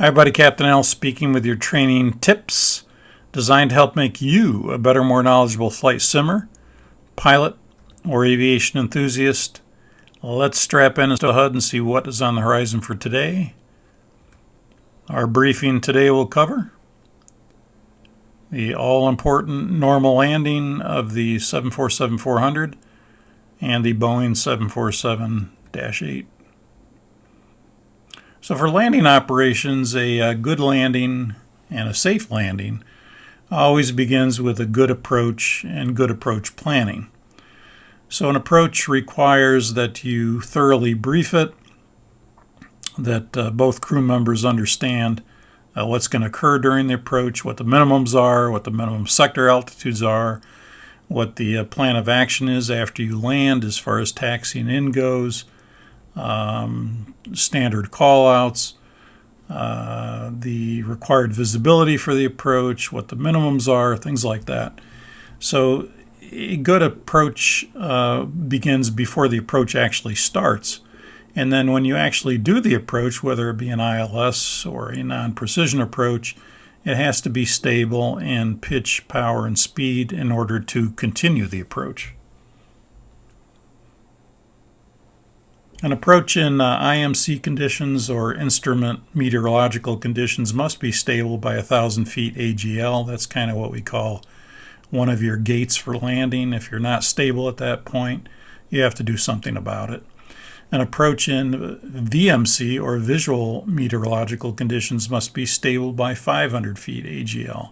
Hi everybody, Captain Al speaking with your training tips designed to help make you a better, more knowledgeable flight simmer, pilot, or aviation enthusiast. Let's strap in into the HUD and see what is on the horizon for today. Our briefing today will cover the all-important normal landing of the 747-400 and the Boeing 747-8. So for landing operations, a good landing and a safe landing always begins with a good approach and good approach planning. So an approach requires that you thoroughly brief it, that both crew members understand what's going to occur during the approach, what the minimums are, what the minimum sector altitudes are, what the plan of action is after you land as far as taxiing in goes, standard call-outs, the required visibility for the approach, what the minimums are, things like that. So a good approach begins before the approach actually starts. And then when you actually do the approach, whether it be an ILS or a non-precision approach, it has to be stable in pitch, power, and speed in order to continue the approach. An approach in IMC conditions or instrument meteorological conditions must be stable by 1,000 feet AGL. That's kind of what we call one of your gates for landing. If you're not stable at that point, you have to do something about it. An approach in VMC or visual meteorological conditions must be stable by 500 feet AGL.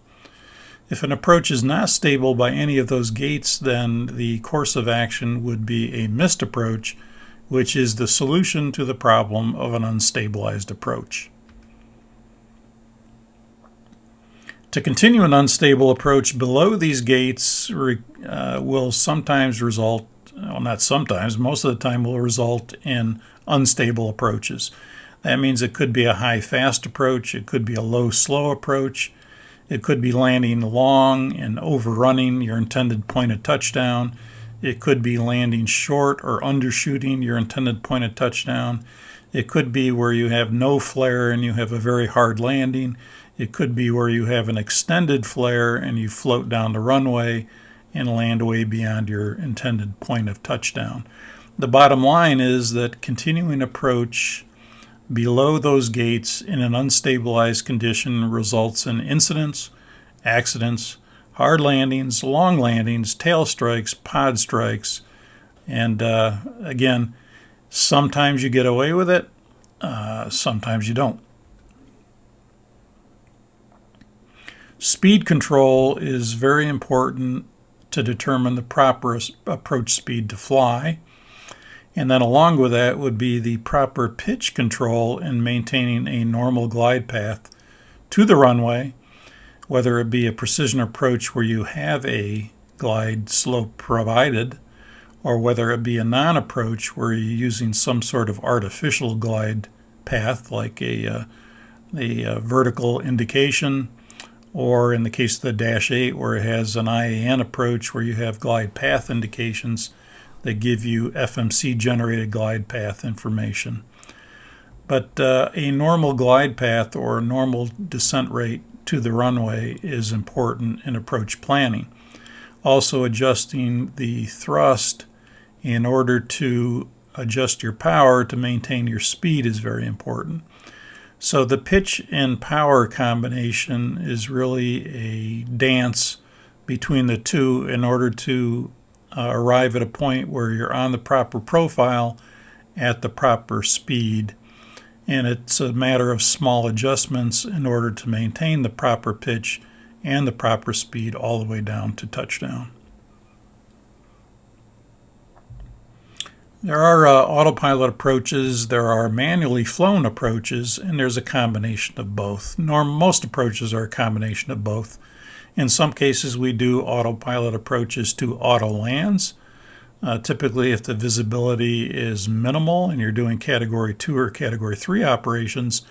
If an approach is not stable by any of those gates, then the course of action would be a missed approach, which is the solution to the problem of an unstabilized approach. To continue an unstable approach below these gates will sometimes result, well, not sometimes, most of the time will result in unstable approaches. That means it could be a high-fast approach, it could be a low-slow approach, it could be landing long and overrunning your intended point of touchdown. It could be landing short or undershooting your intended point of touchdown. It could be where you have no flare and you have a very hard landing. It could be where you have an extended flare and you float down the runway and land way beyond your intended point of touchdown. The bottom line is that continuing approach below those gates in an unstabilized condition results in incidents, accidents, hard landings, long landings, tail strikes, pod strikes, and again, sometimes you get away with it, sometimes you don't. Speed control is very important to determine the proper approach speed to fly, and then along with that would be the proper pitch control in maintaining a normal glide path to the runway, whether it be a precision approach where you have a glide slope provided, or whether it be a non-approach where you're using some sort of artificial glide path like a vertical indication, or in the case of the Dash 8 where it has an IAN approach where you have glide path indications that give you FMC generated glide path information. But a normal glide path or normal descent rate to the runway is important in approach planning. Also, adjusting the thrust in order to adjust your power to maintain your speed is very important. So the pitch and power combination is really a dance between the two in order to arrive at a point where you're on the proper profile at the proper speed. And it's a matter of small adjustments in order to maintain the proper pitch and the proper speed all the way down to touchdown. There are autopilot approaches, there are manually flown approaches, and there's a combination of both. Most approaches are a combination of both. In some cases, we do autopilot approaches to auto lands. Typically, if the visibility is minimal and you're doing Category 2 or Category 3 operations,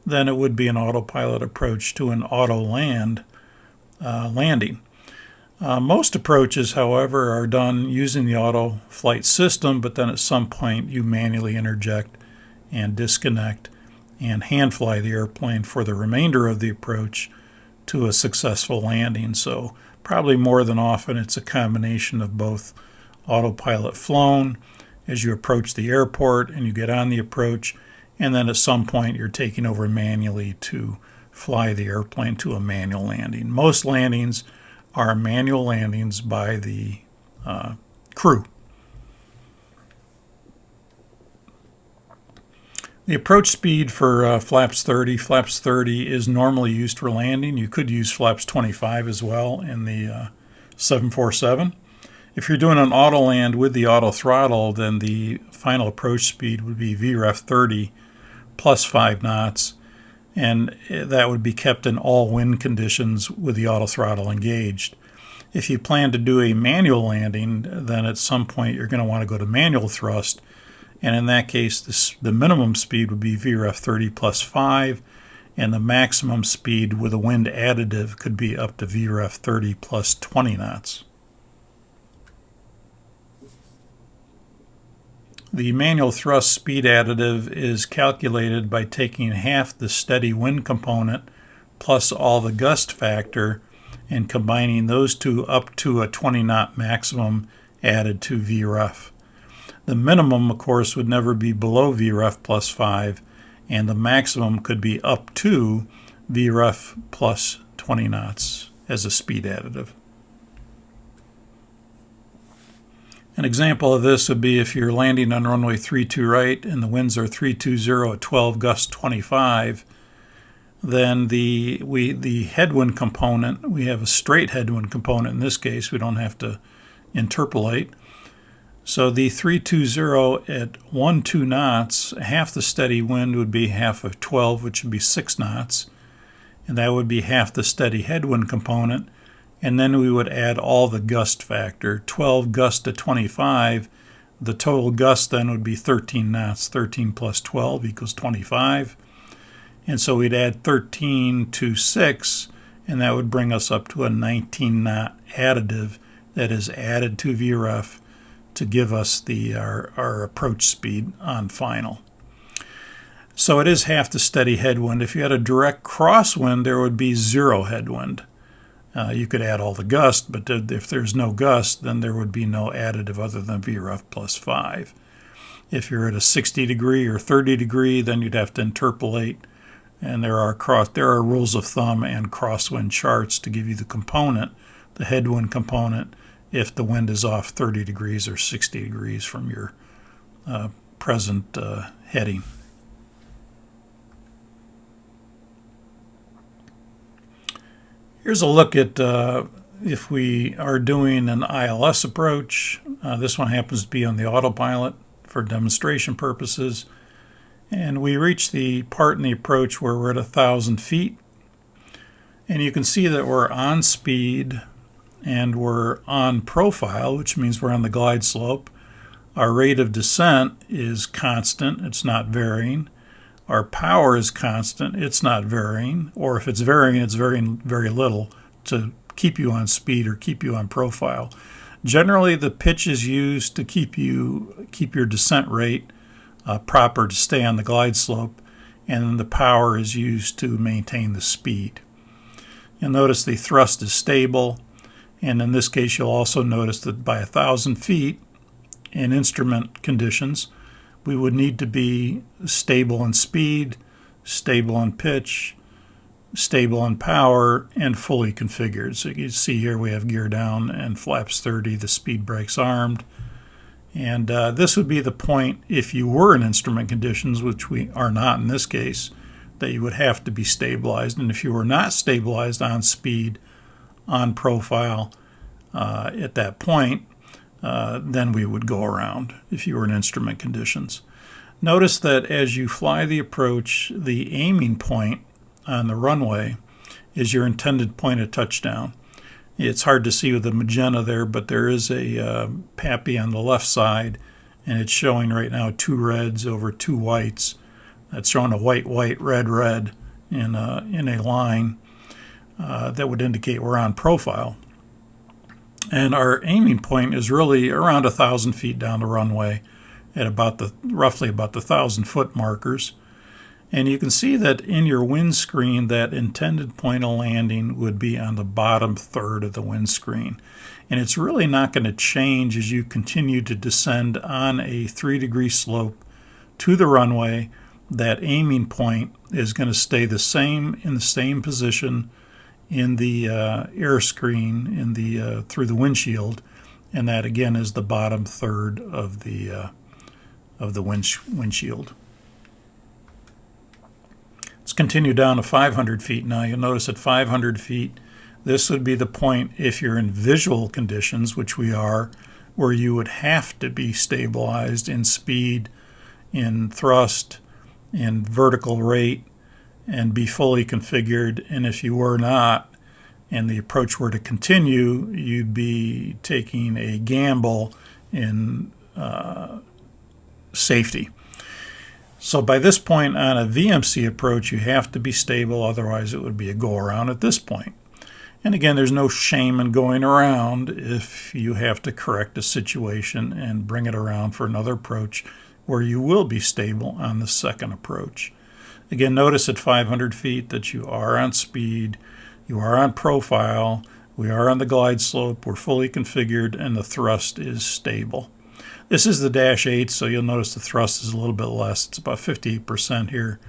then it would be an autopilot approach to an auto landing. Most approaches, however, are done using the auto flight system, but then at some point you manually interject and disconnect and hand fly the airplane for the remainder of the approach to a successful landing. So probably more than often it's a combination of both autopilot flown as you approach the airport and you get on the approach, and then at some point you're taking over manually to fly the airplane to a manual landing. Most landings are manual landings by the crew. The approach speed for flaps 30. Flaps 30 is normally used for landing. You could use flaps 25 as well in the 747. If you're doing an auto land with the auto throttle, then the final approach speed would be VREF 30 plus 5 knots, and that would be kept in all wind conditions with the auto throttle engaged. If you plan to do a manual landing, then at some point you're going to want to go to manual thrust, and in that case the minimum speed would be VREF 30 plus 5, and the maximum speed with a wind additive could be up to VREF 30 plus 20 knots. The manual thrust speed additive is calculated by taking half the steady wind component plus all the gust factor and combining those two up to a 20 knot maximum added to VREF. The minimum, of course, would never be below VREF plus 5, and the maximum could be up to VREF plus 20 knots as a speed additive. An example of this would be if you're landing on runway 32 right and the winds are 320 at 12, gust 25, then the headwind component, we have a straight headwind component in this case, we don't have to interpolate. So the 320 at 12 knots, half the steady wind would be half of 12, which would be 6 knots, and that would be half the steady headwind component. And then we would add all the gust factor, 12 gust to 25. The total gust then would be 13 knots. 13 plus 12 equals 25. And so we'd add 13 to 6, and that would bring us up to a 19 knot additive that is added to VREF to give us our approach speed on final. So it is half the steady headwind. If you had a direct crosswind, there would be 0 headwind. You could add all the gust, but if there's no gust, then there would be no additive other than VREF plus 5. If you're at a 60 degree or 30 degree, then you'd have to interpolate, and there are rules of thumb and crosswind charts to give you the component, the headwind component, if the wind is off 30 degrees or 60 degrees from your present heading. Here's a look at if we are doing an ILS approach. This one happens to be on the autopilot for demonstration purposes. And we reach the part in the approach where we're at 1,000 feet. And you can see that we're on speed and we're on profile, which means we're on the glide slope. Our rate of descent is constant. It's not varying. Our power is constant, it's not varying, or if it's varying, it's varying very little to keep you on speed or keep you on profile. Generally, the pitch is used to keep your descent rate proper to stay on the glide slope, and then the power is used to maintain the speed. You'll notice the thrust is stable, and in this case, you'll also notice that by 1,000 feet in instrument conditions, we would need to be stable in speed, stable in pitch, stable in power, and fully configured. So you can see here we have gear down and flaps 30, the speed brakes armed. And this would be the point if you were in instrument conditions, which we are not in this case, that you would have to be stabilized. And if you were not stabilized on speed, on profile at that point, then we would go around if you were in instrument conditions. Notice that as you fly the approach, the aiming point on the runway is your intended point of touchdown. It's hard to see with the magenta there, but there is a PAPI on the left side, and it's showing right now 2 reds over 2 whites. That's showing a white, white, red, red in a line that would indicate we're on profile. And our aiming point is really around 1,000 feet down the runway at roughly about the 1,000-foot markers. And you can see that in your windscreen, that intended point of landing would be on the bottom third of the windscreen. And it's really not going to change as you continue to descend on a 3-degree slope to the runway. That aiming point is going to stay the same in the same position in the air screen in the through the windshield, and that again is the bottom third of the windshield. Let's continue down to 500 feet now. You'll notice at 500 feet, this would be the point, if you're in visual conditions, which we are, where you would have to be stabilized in speed, in thrust, in vertical rate, and be fully configured. And if you were not, and the approach were to continue, you'd be taking a gamble in safety. So by this point on a VMC approach, you have to be stable, otherwise it would be a go-around at this point. And again, there's no shame in going around if you have to correct a situation and bring it around for another approach where you will be stable on the second approach. Again, notice at 500 feet that you are on speed, you are on profile, we are on the glide slope, we're fully configured, and the thrust is stable. This is the Dash 8, so you'll notice the thrust is a little bit less. It's about 58% here,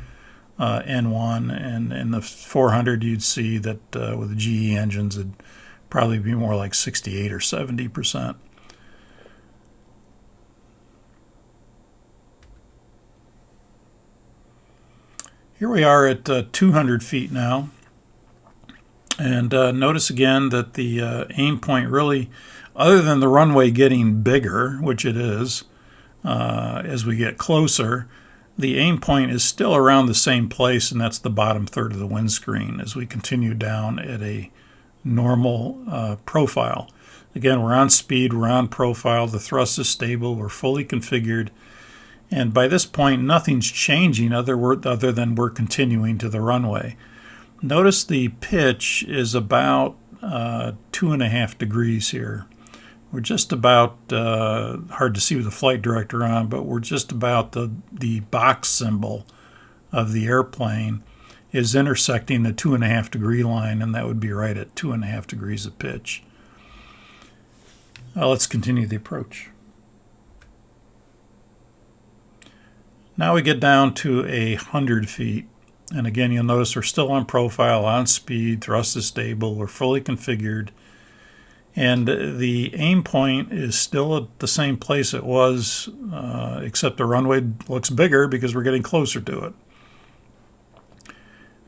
N1, and in the 400 you'd see that with the GE engines it'd probably be more like 68 or 70%. Here we are at 200 feet now, and notice again that the aim point really, other than the runway getting bigger, which it is as we get closer, the aim point is still around the same place, and that's the bottom third of the windscreen as we continue down at a normal profile. Again, we're on speed, we're on profile, the thrust is stable, we're fully configured, and by this point nothing's changing other than we're continuing to the runway. Notice the pitch is about 2.5 degrees here. We're just about, hard to see with the flight director on, but we're just about the box symbol of the airplane is intersecting the 2.5 degree line, and that would be right at 2.5 degrees of pitch. Let's continue the approach. Now we get down to 100 feet. And again, you'll notice we're still on profile, on speed, thrust is stable, we're fully configured. And the aim point is still at the same place it was, except the runway looks bigger because we're getting closer to it.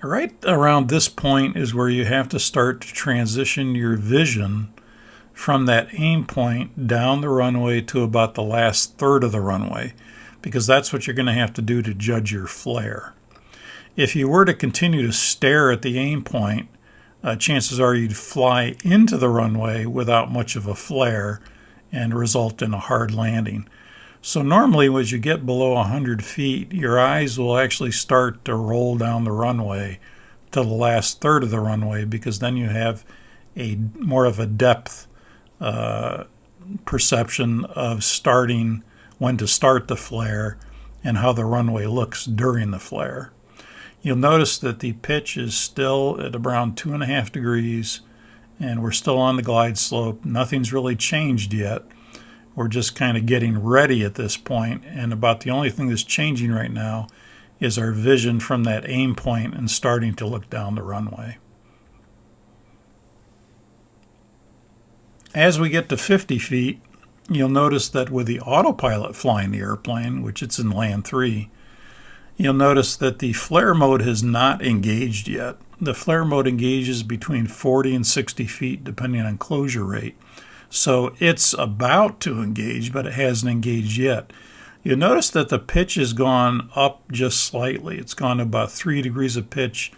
Right around this point is where you have to start to transition your vision from that aim point down the runway to about the last third of the runway, because that's what you're going to have to do to judge your flare. If you were to continue to stare at the aim point, chances are you'd fly into the runway without much of a flare and result in a hard landing. So normally as you get below 100 feet, your eyes will actually start to roll down the runway to the last third of the runway, because then you have a more of a depth perception of starting, when to start the flare, and how the runway looks during the flare. You'll notice that the pitch is still at around 2.5 degrees, and we're still on the glide slope. Nothing's really changed yet. We're just kind of getting ready at this point, and about the only thing that's changing right now is our vision from that aim point and starting to look down the runway. As we get to 50 feet, you'll notice that with the autopilot flying the airplane, which it's in Land 3, you'll notice that the flare mode has not engaged yet. The flare mode engages between 40 and 60 feet depending on closure rate. So it's about to engage, but it hasn't engaged yet. You'll notice that the pitch has gone up just slightly. It's gone about 3 degrees of pitch,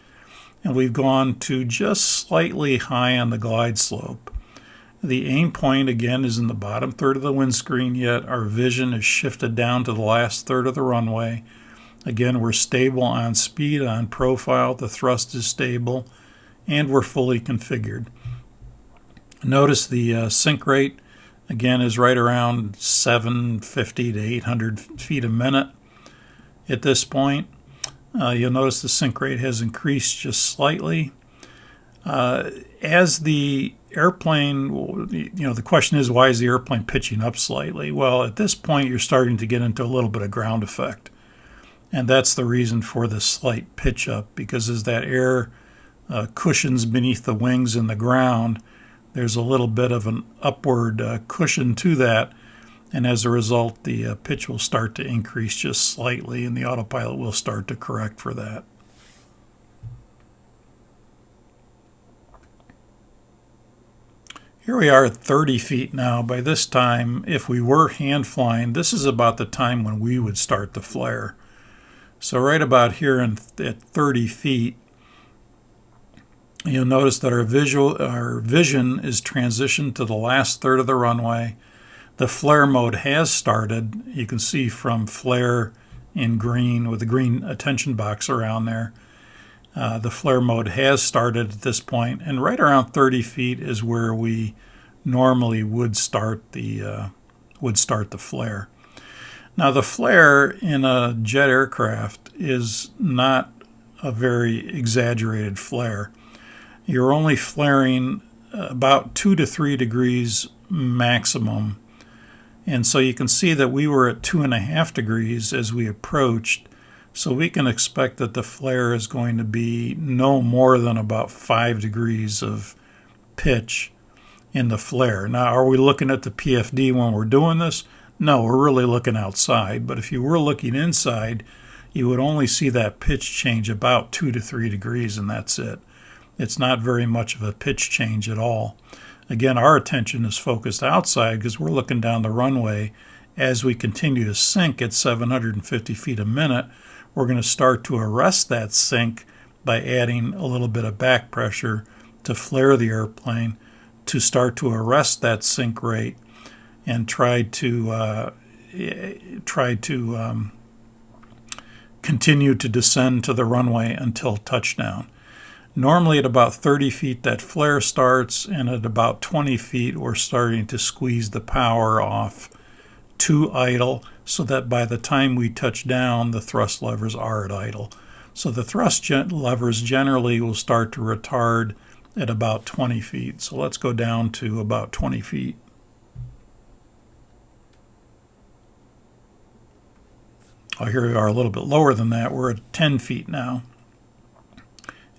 and we've gone to just slightly high on the glide slope. The aim point, again, is in the bottom third of the windscreen, yet our vision is shifted down to the last third of the runway. Again, we're stable on speed, on profile, the thrust is stable, and we're fully configured. Notice the sink rate, again, is right around 750 to 800 feet a minute at this point. You'll notice the sink rate has increased just slightly. As the airplane, the question is, why is the airplane pitching up slightly? Well, at this point, you're starting to get into a little bit of ground effect. And that's the reason for the slight pitch up, because as that air cushions beneath the wings and the ground, there's a little bit of an upward cushion to that. And as a result, the pitch will start to increase just slightly, and the autopilot will start to correct for that. Here we are at 30 feet now. By this time, if we were hand flying, this is about the time when we would start the flare. So right about here at 30 feet, you'll notice that our vision is transitioned to the last third of the runway. The flare mode has started. You can see from flare in green with the green attention box around there. The flare mode has started at this point, and right around 30 feet is where we normally would start the flare. Now, the flare in a jet aircraft is not a very exaggerated flare. You're only flaring about 2 to 3 degrees maximum, and so you can see that we were at 2.5 degrees as we approached. So we can expect that the flare is going to be no more than about 5 degrees of pitch in the flare. Now, are we looking at the PFD when we're doing this? No, we're really looking outside. But if you were looking inside, you would only see that pitch change about 2 to 3 degrees, and that's it. It's not very much of a pitch change at all. Again, our attention is focused outside because we're looking down the runway. As we continue to sink at 750 feet a minute, we're going to start to arrest that sink by adding a little bit of back pressure to flare the airplane to start to arrest that sink rate and try to continue to descend to the runway until touchdown. Normally at about 30 feet that flare starts, and at about 20 feet we're starting to squeeze the power off to idle, so that by the time we touch down, the thrust levers are at idle. So the thrust levers generally will start to retard at about 20 feet. So let's go down to about 20 feet. Oh, here we are a little bit lower than that. We're at 10 feet now.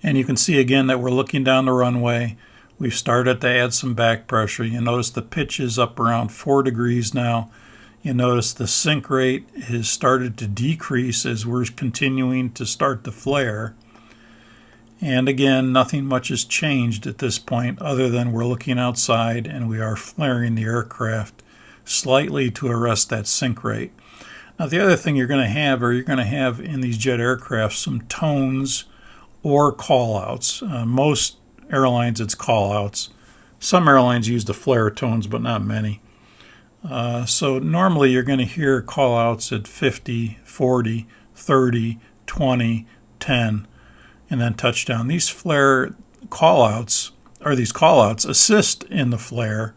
And you can see again that we're looking down the runway. We've started to add some back pressure. You notice the pitch is up around 4 degrees now. You notice the sink rate has started to decrease as we're continuing to start the flare. And again, nothing much has changed at this point other than we're looking outside and we are flaring the aircraft slightly to arrest that sink rate. Now, the other thing you're going to have in these jet aircraft some tones or call-outs. Most airlines, it's call-outs. Some airlines use the flare tones, but not many. So normally you're going to hear call-outs at 50, 40, 30, 20, 10, and then touchdown. These flare call-outs, or these call-outs, assist in the flare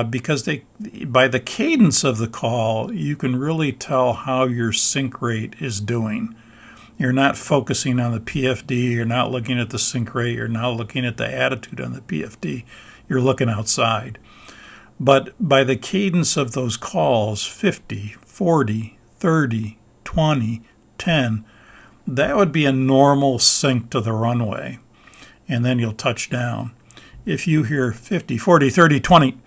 because by the cadence of the call, you can really tell how your sink rate is doing. You're not focusing on the PFD, you're not looking at the sink rate, you're not looking at the attitude on the PFD, you're looking outside. But by the cadence of those calls, 50, 40, 30, 20, 10, that would be a normal sink to the runway, and then you'll touch down. If you hear 50, 40, 30, 20,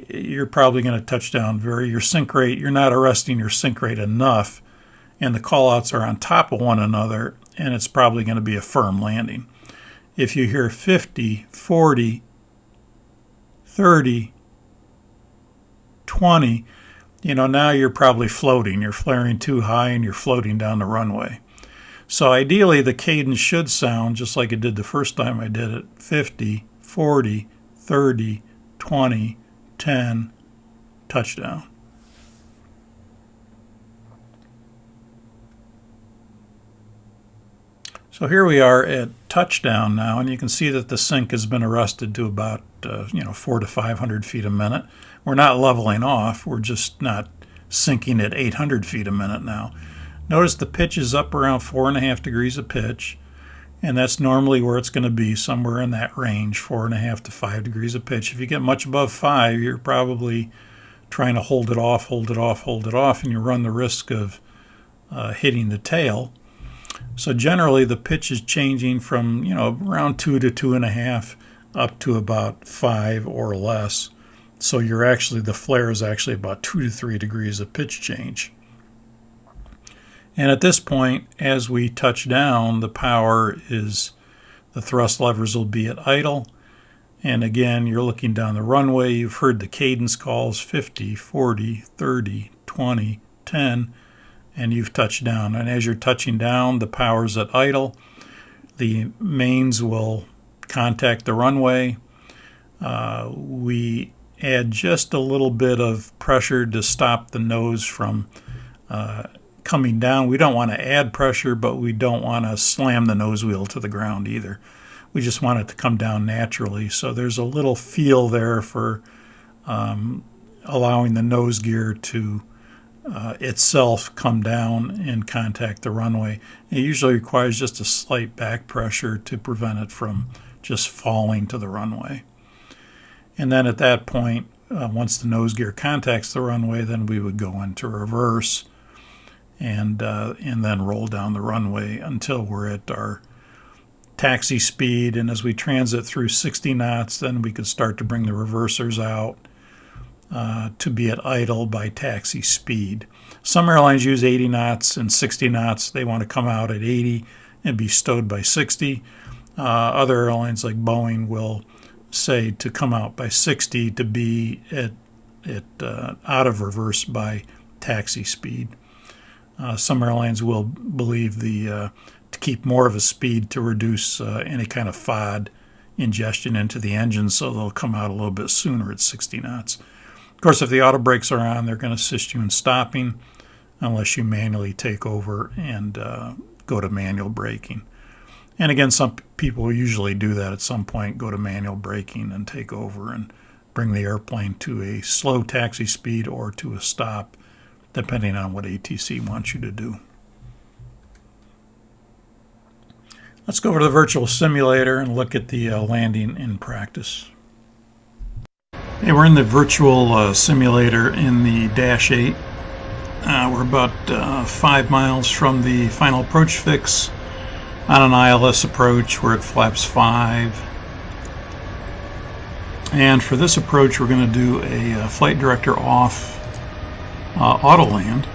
you're probably going to touch down your sink rate. You're not arresting your sink rate enough, and the call-outs are on top of one another, and it's probably going to be a firm landing. If you hear 50, 40, 30, 20, now you're probably floating. You're flaring too high and you're floating down the runway. So ideally, the cadence should sound just like it did the first time I did it: 50, 40, 30, 20, 10, touchdown. So here we are at touchdown now, and you can see that the sink has been arrested to about 400 to 500 feet a minute. We're not leveling off. We're just not sinking at 800 feet a minute now. Notice the pitch is up around 4.5 degrees of pitch, and that's normally where it's going to be, somewhere in that range, 4.5 to 5 degrees of pitch. If you get much above 5, you're probably trying to hold it off, and you run the risk of hitting the tail. So generally the pitch is changing from, around 2 to 2.5 up to about 5 or less. So the flare is actually about 2 to 3 degrees of pitch change. And at this point, as we touch down, the thrust levers will be at idle. And again, you're looking down the runway. You've heard the cadence calls, 50, 40, 30, 20, 10, and you've touched down. And as you're touching down, the power's at idle. The mains will contact the runway. We add just a little bit of pressure to stop the nose from coming down. We don't want to add pressure, but we don't want to slam the nose wheel to the ground either. We just want it to come down naturally. So there's a little feel there for allowing the nose gear to itself come down and contact the runway. It usually requires just a slight back pressure to prevent it from just falling to the runway. And then at that point, once the nose gear contacts the runway, then we would go into reverse and then roll down the runway until we're at our taxi speed. And as we transit through 60 knots, then we could start to bring the reversers out to be at idle by taxi speed. Some airlines use 80 knots and 60 knots. They want to come out at 80 and be stowed by 60. Other airlines like Boeing will say to come out by 60 to be out of reverse by taxi speed. Some airlines will believe to keep more of a speed to reduce any kind of FOD ingestion into the engine, so they'll come out a little bit sooner at 60 knots. Of course, if the auto brakes are on, they're going to assist you in stopping unless you manually take over and go to manual braking. And again, some people usually do that at some point, go to manual braking and take over and bring the airplane to a slow taxi speed or to a stop, depending on what ATC wants you to do. Let's go over to the virtual simulator and look at the landing in practice. Okay, we're in the virtual simulator in the Dash 8. We're about 5 miles from the final approach fix on an ILS approach. We're at flaps 5. And for this approach, we're going to do a flight director off auto land.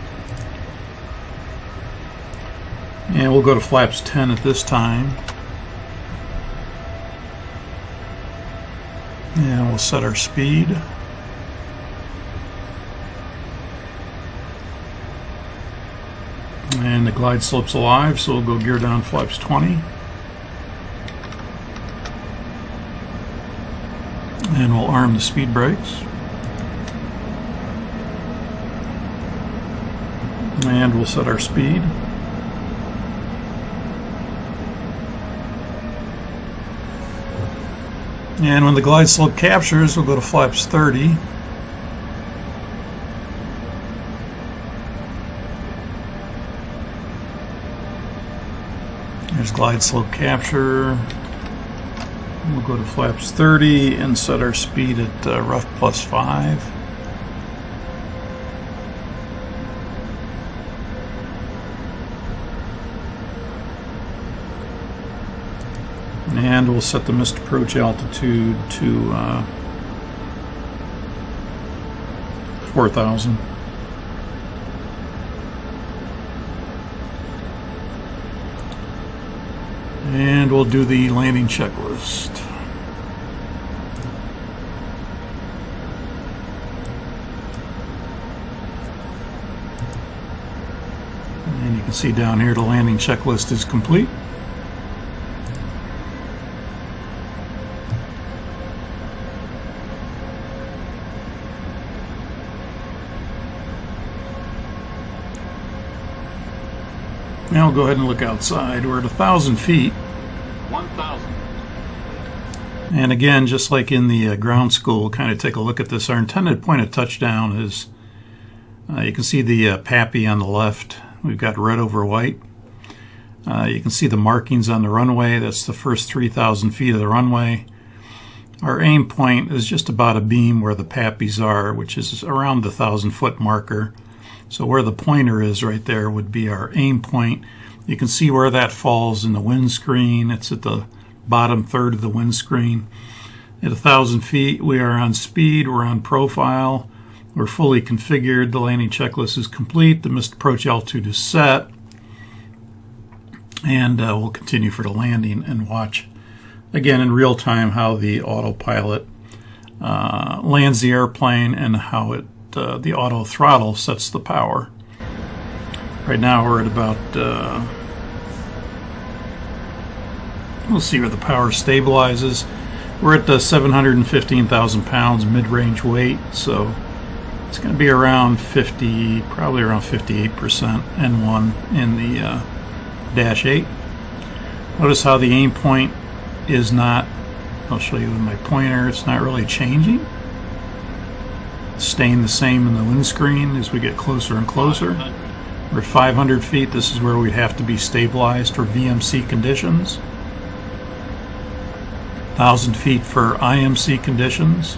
And we'll go to flaps 10 at this time. And we'll set our speed. And the glide slope's alive, so we'll go gear down flaps 20. And we'll arm the speed brakes. And we'll set our speed. And when the glide slope captures, we'll go to flaps 30. There's glide slope capture. We'll go to flaps 30 and set our speed at rough plus 5. And we'll set the missed approach altitude to 4,000. And we'll do the landing checklist. And you can see down here the landing checklist is complete. Now we'll go ahead and look outside. We're at 1,000 feet. 1,000. And again, just like in the ground school, kind of take a look at this. Our intended point of touchdown is, you can see the PAPI on the left We've got red over white. You can see the markings on the runway. That's the first 3,000 feet of the runway. Our aim point is just about a beam where the pappies are, which is around the 1,000-foot marker. So where the pointer is right there would be our aim point. You can see where that falls in the windscreen. It's at the bottom third of the windscreen. At 1,000 feet, we are on speed, we're on profile, we're fully configured, the landing checklist is complete, the missed approach altitude is set, and we'll continue for the landing and watch again in real time how the autopilot lands the airplane and how it the auto throttle sets the power. Right now we're at about we'll see where the power stabilizes. We're at the 715,000 pounds mid-range weight, so it's going to be around 50, probably around 58% N1 in the Dash 8. Notice how the aim point is not, I'll show you with my pointer, it's not really changing. It's staying the same in the windscreen as we get closer and closer. We're at 500 feet, this is where we'd have to be stabilized for VMC conditions. 1,000 feet for IMC conditions.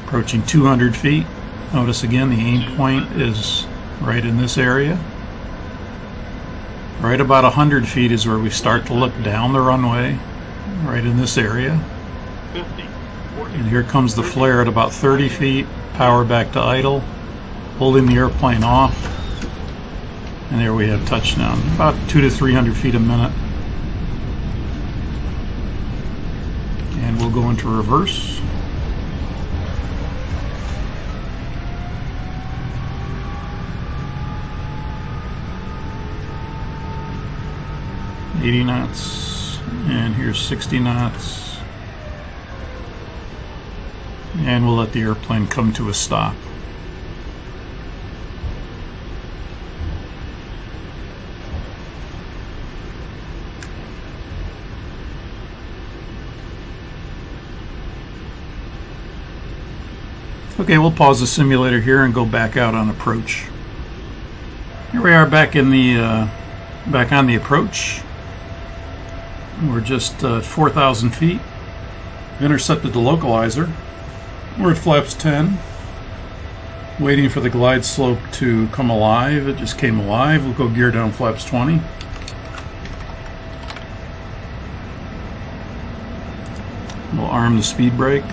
Approaching 200 feet. Notice again the aim point is right in this area. Right about 100 feet is where we start to look down the runway, right in this area. And here comes the flare at about 30 feet, power back to idle, holding the airplane off. And there we have touchdown, about 200 to 300 feet a minute. And we'll go into reverse. $80 knots, and here's 60 knots. And we'll let the airplane come to a stop. Okay, we'll pause the simulator here and go back out on approach. Here we are back in the back on the approach. We're just 4,000 feet. We've intercepted the localizer. We're at flaps 10, waiting for the glide slope to come alive. It just came alive. We'll go gear down flaps 20. We'll arm the speed brake.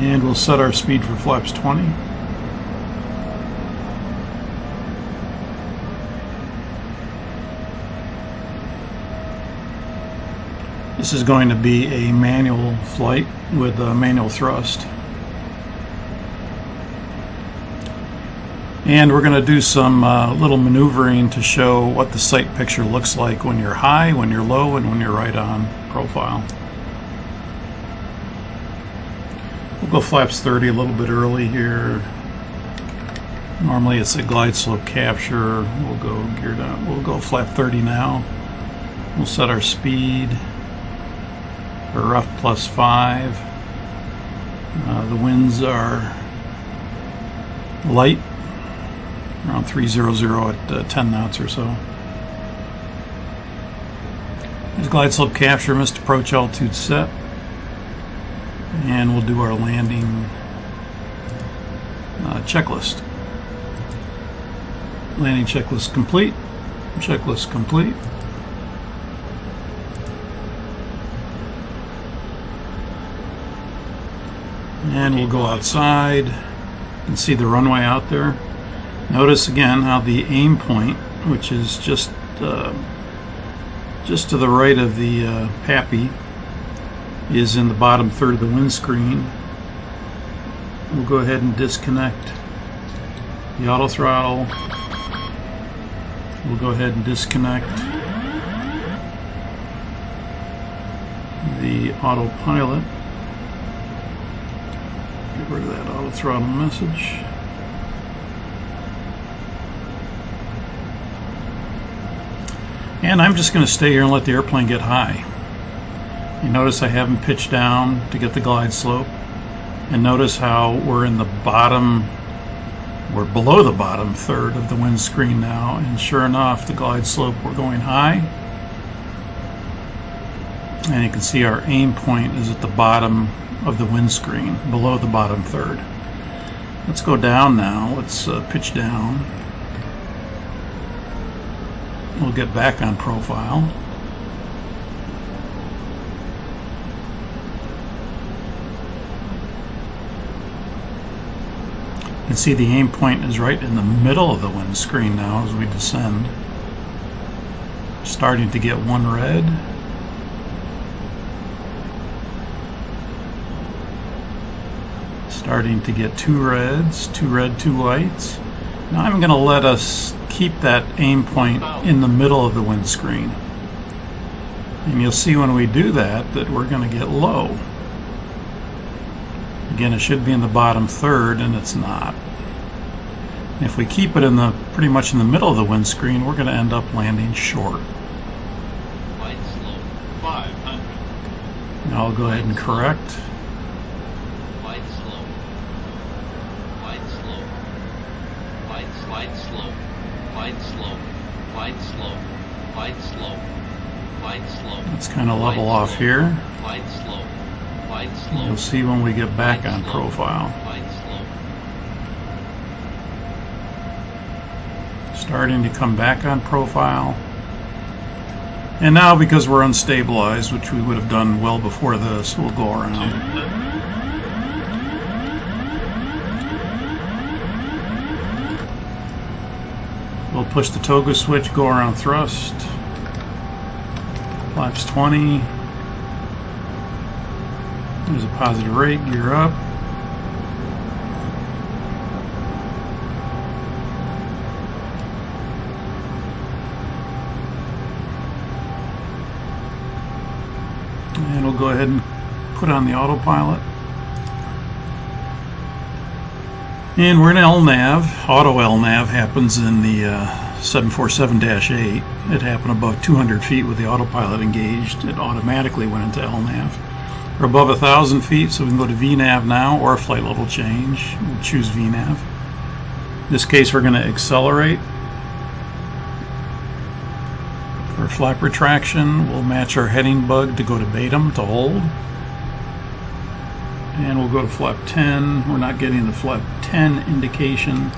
And we'll set our speed for flaps 20. This is going to be a manual flight with a manual thrust. And we're going to do some little maneuvering to show what the sight picture looks like when you're high, when you're low, and when you're right on profile. We'll go flaps 30 a little bit early here. Normally it's a glide slope capture. We'll go gear down. We'll go flap 30 now. We'll set our speed. We're rough +5. The winds are light, around 300 at 10 knots or so. There's glide slope capture, missed approach altitude set. And we'll do our landing checklist. Landing checklist complete. Checklist complete. And we'll go outside and see the runway out there. Notice again how the aim point, which is just to the right of the pappy, is in the bottom third of the windscreen. We'll go ahead and disconnect the auto throttle. We'll go ahead and disconnect the autopilot. Get rid of that auto throttle message. And I'm just going to stay here and let the airplane get high. You notice I haven't pitched down to get the glide slope. And notice how we're in the bottom, we're below the bottom third of the windscreen now. And sure enough, the glide slope, we're going high. And you can see our aim point is at the bottom of the windscreen, below the bottom third. Let's go down now. Let's pitch down. We'll get back on profile. You can see the aim point is right in the middle of the windscreen now as we descend. Starting to get one red. Starting to get two reds, two red, two whites. Now I'm going to let us keep that aim point in the middle of the windscreen. And you'll see when we do that that we're going to get low. Again, it should be in the bottom third, and it's not. If we keep it in the pretty much in the middle of the windscreen, we're going to end up landing short. Light slope 500. Now I'll go ahead and correct. Light slope. Light slope. Light slope. Light slope. Light slope. Light slope. Light slope. Let's kind of level off here. Light slope. Light slope. You'll see when we get back on profile. Light slope. Starting to come back on profile. And now, because we're unstabilized, which we would have done well before this, we'll go around. We'll push the toggle switch, go around thrust. Flaps 20. There's a positive rate, gear up. And we'll go ahead and put on the autopilot. And we're in LNAV. Auto LNAV happens in the 747-8. It happened above 200 feet with the autopilot engaged. It automatically went into LNAV. We're above 1,000 feet, so we can go to VNAV now or flight level change. We'll choose VNAV. In this case, we're going to accelerate. For flap retraction, we'll match our heading bug to go to Batum to hold. And we'll go to flap 10. We're not getting the flap 10 indication,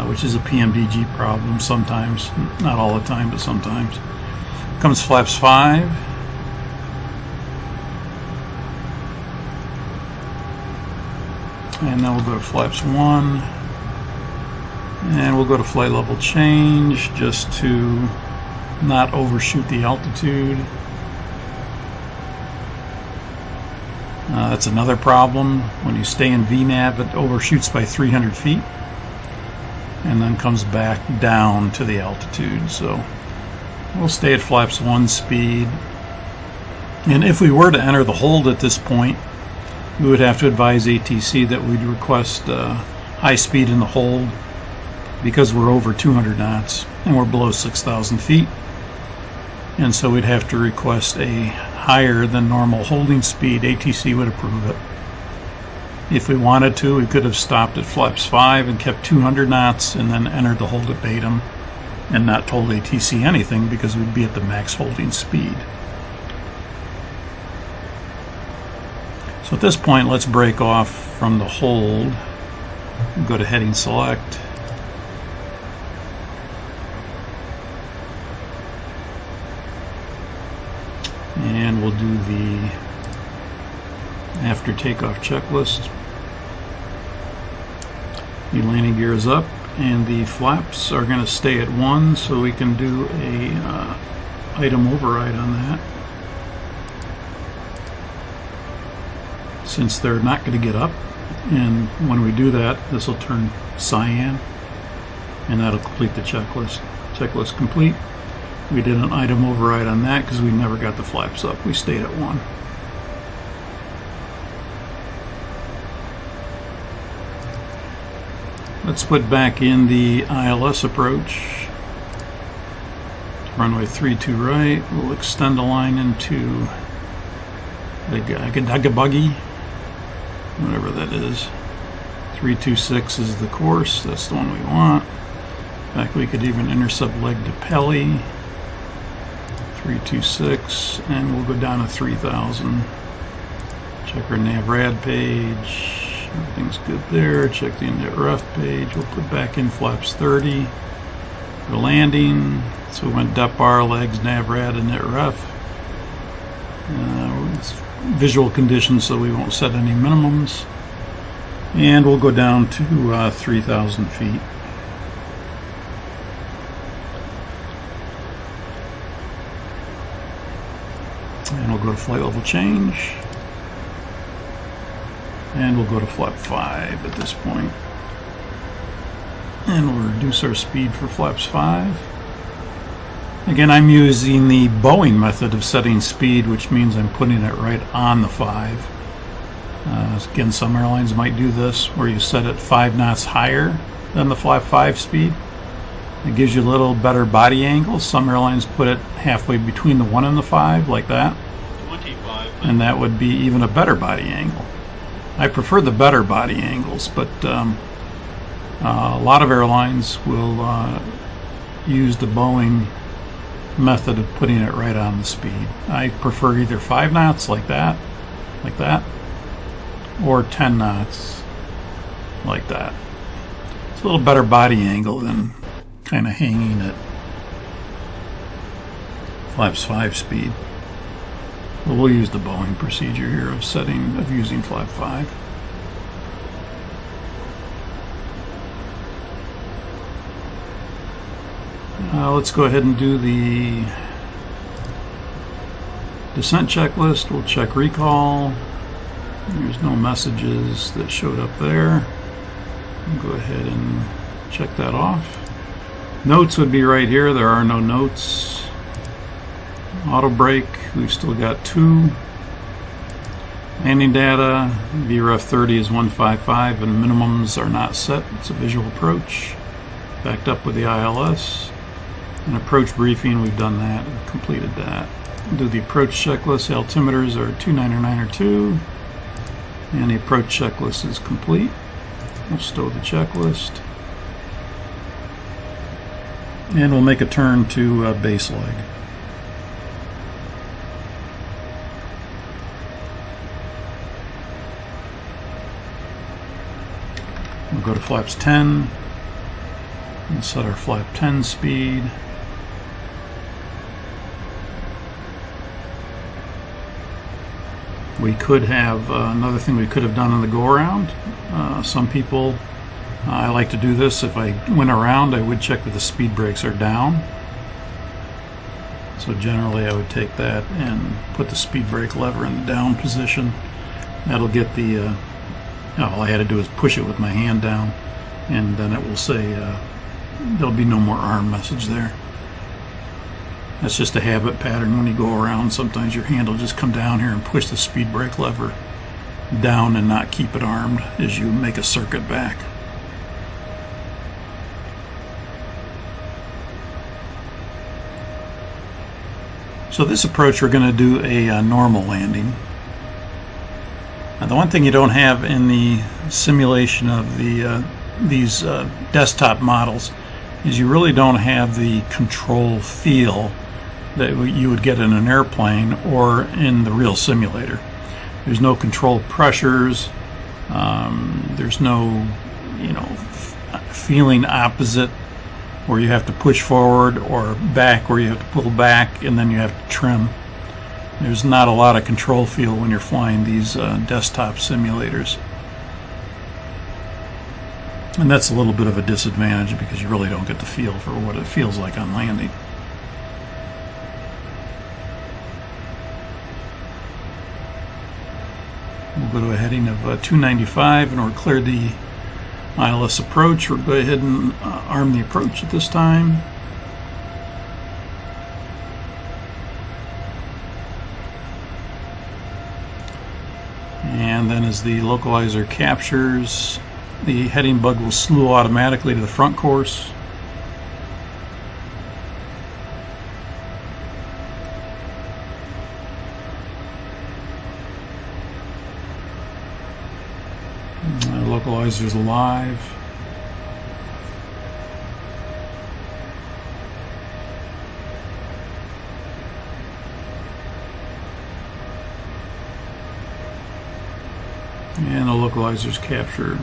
which is a PMDG problem sometimes. Not all the time, but sometimes. Comes flaps 5. And then we'll go to flaps 1. And we'll go to flight level change just to not overshoot the altitude. That's another problem. When you stay in VNAV, it overshoots by 300 feet and then comes back down to the altitude. So we'll stay at flaps 1 speed. And if we were to enter the hold at this point, we would have to advise ATC that we'd request high speed in the hold because we're over 200 knots and we're below 6,000 feet. And so we'd have to request a higher than normal holding speed. ATC would approve it. If we wanted to, we could have stopped at flaps 5 and kept 200 knots and then entered the hold at Batum and not told ATC anything because we'd be at the max holding speed. So at this point, let's break off from the hold. We'll go to heading select. And we'll do the after takeoff checklist. The landing gear is up and the flaps are going to stay at 1, so we can do a item override on that. Since they're not going to get up, and when we do that, this will turn cyan and that'll complete the checklist. Checklist complete. We did an item override on that because we never got the flaps up. We stayed at 1. Let's put back in the ILS approach. Runway 32 right. We'll extend the line into the Buggy, whatever that is. 326 is the course. That's the one we want. In fact, we could even intercept leg to Pelly. 326, and we'll go down to 3000. Check our nav-rad page. Everything's good there. Check the inlet ref page. We'll put back in flaps 30 for landing. So we went depth bar, legs, nav-rad, and net ref. It's visual conditions, so we won't set any minimums. And we'll go down to 3,000 feet. And we'll go to flight level change. And we'll go to flap 5 at this point. And we'll reduce our speed for flaps 5. Again, I'm using the Boeing method of setting speed, which means I'm putting it right on the 5. Again, some airlines might do this where you set it 5 knots higher than the flap 5 speed. It gives you a little better body angle. Some airlines put it halfway between the 1 and the 5, like that. 25. And that would be even a better body angle. I prefer the better body angles, but a lot of airlines will use the Boeing method of putting it right on the speed. I prefer either 5 knots like that, or 10 knots like that. It's a little better body angle than kind of hanging at flaps 5 speed. But we'll use the Boeing procedure here of using flap 5. Let's go ahead and do the descent checklist. We'll check recall. There's no messages that showed up there. We'll go ahead and check that off. Notes would be right here. There are no notes. Auto brake, we've still got 2. Landing data, VREF 30 is 155 and minimums are not set. It's a visual approach. Backed up with the ILS. An approach briefing, we've done that, we've completed that. We'll do the approach checklist. The altimeters are 299 and the approach checklist is complete. We'll stow the checklist. And we'll make a turn to base leg. We'll go to flaps 10 and set our flap 10 speed. We could have another thing we could have done on the go around. Some people, I like to do this. If I went around, I would check that the speed brakes are down. So generally I would take that and put the speed brake lever in the down position. That'll get the all I had to do is push it with my hand down, and then it will say there'll be no more arm message there. That's just a habit pattern. When you go around, sometimes your hand will just come down here and push the speed brake lever down and not keep it armed as you make a circuit back. So this approach, we're going to do a normal landing. Now, the one thing you don't have in the simulation of these desktop models is you really don't have the control feel that you would get in an airplane or in the real simulator. There's no control pressures. There's no, feeling opposite where you have to push forward or back where you have to pull back and then you have to trim. There's not a lot of control feel when you're flying these desktop simulators. And that's a little bit of a disadvantage because you really don't get the feel for what it feels like on landing. We'll go to a heading of 295 and we're cleared the ILS approach. We'll go ahead and arm the approach at this time. And then as the localizer captures, the heading bug will slew automatically to the front course. localizer's alive. And the localizer's captured.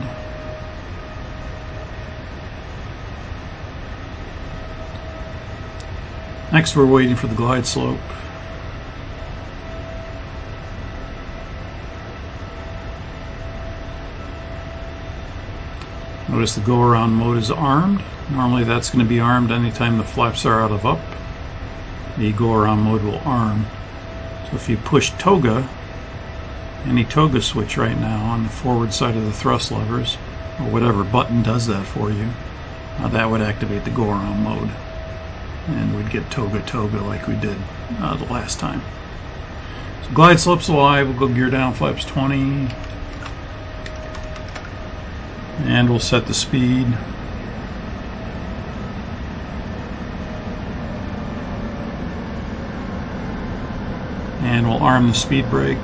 Next, we're waiting for the glide slope. Notice the go-around mode is armed. Normally that's going to be armed anytime the flaps are out of up. The go-around mode will arm. So if you push toga, any toga switch right now on the forward side of the thrust levers, or whatever button does that for you, that would activate the go-around mode. And we'd get toga like we did the last time. So glide slope's alive. We'll go gear down, flaps 20. And we'll set the speed. And we'll arm the speed brake.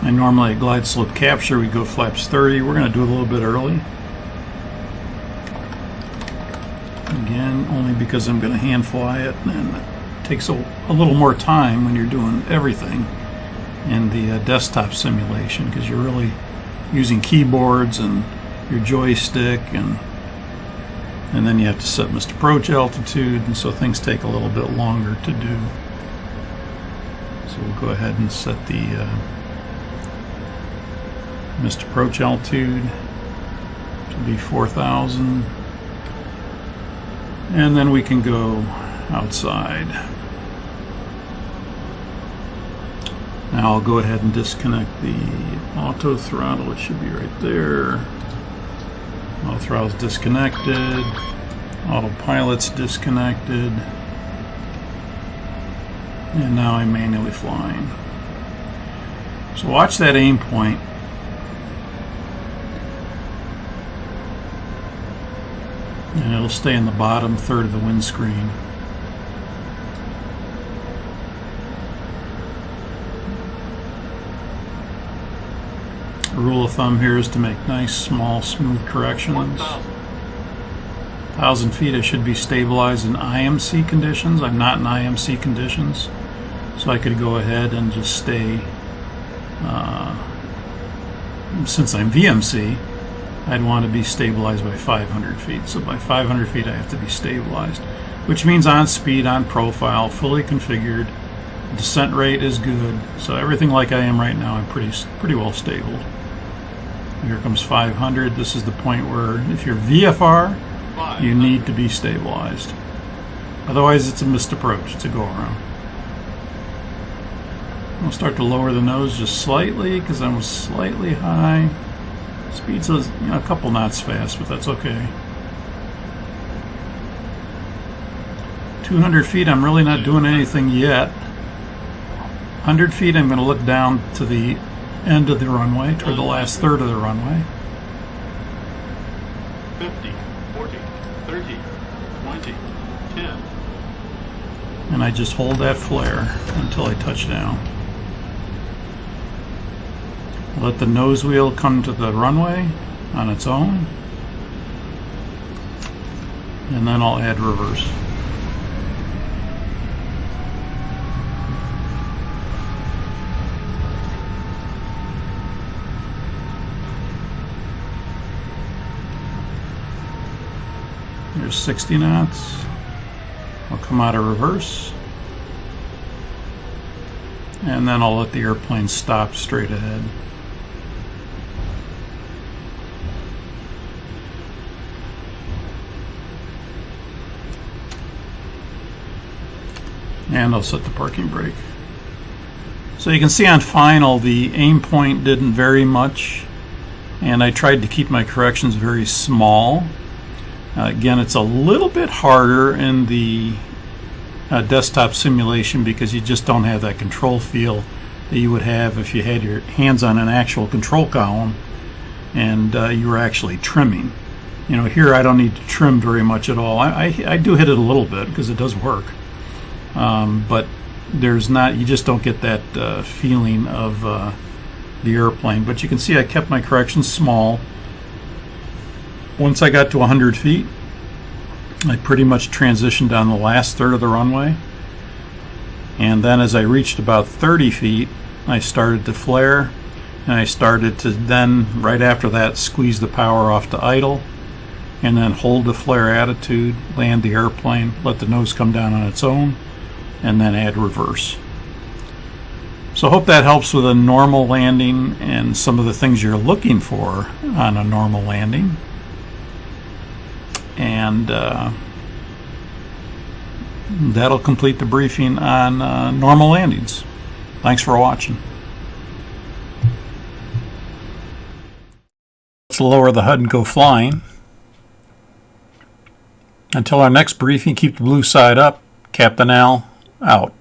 And normally at glide slope capture we go flaps 30. We're going to do it a little bit early. Again, only because I'm going to hand fly it, and it takes a little more time when you're doing everything in the desktop simulation, because you're really using keyboards and your joystick, and then you have to set missed approach altitude, and so things take a little bit longer to do. So we'll go ahead and set the missed approach altitude to be 4,000, and then we can go outside. Now I'll go ahead and disconnect the auto throttle. It should be right there. Auto throttle's disconnected. Autopilot's disconnected. And now I'm manually flying. So watch that aim point. And it'll stay in the bottom third of the windscreen. The rule of thumb here is to make nice, small, smooth corrections. 1,000 feet I should be stabilized in IMC conditions. I'm not in IMC conditions, so I could go ahead and just stay. Since I'm VMC, I'd want to be stabilized by 500 feet. So by 500 feet I have to be stabilized, which means on speed, on profile, fully configured. Descent rate is good, so everything like I am right now, I'm pretty well stable. Here comes 500. This is the point where if you're VFR, you need to be stabilized. Otherwise, it's a missed approach. It's a go-around. I'll start to lower the nose just slightly because I'm slightly high. Speed's a couple knots fast, but that's okay. 200 feet, I'm really not doing anything yet. 100 feet, I'm going to look down to the end of the runway, toward the last third of the runway. 50, 40, 30, 20, 10. And I just hold that flare until I touch down. Let the nose wheel come to the runway on its own. And then I'll add reverse. There's 60 knots. I'll come out of reverse. And then I'll let the airplane stop straight ahead. And I'll set the parking brake. So you can see on final the aim point didn't vary much, and I tried to keep my corrections very small. Again, it's a little bit harder in the desktop simulation because you just don't have that control feel that you would have if you had your hands on an actual control column and you were actually trimming. You know, here I don't need to trim very much at all. I do hit it a little bit because it does work. But you just don't get that feeling of the airplane. But you can see I kept my corrections small. Once I got to 100 feet, I pretty much transitioned down the last third of the runway. And then as I reached about 30 feet, I started to flare, and I started to then, right after that, squeeze the power off to idle, and then hold the flare attitude, land the airplane, let the nose come down on its own, and then add reverse. So I hope that helps with a normal landing and some of the things you're looking for on a normal landing. And that'll complete the briefing on normal landings. Thanks for watching. Let's lower the HUD and go flying. Until our next briefing, keep the blue side up. Captain Al, out.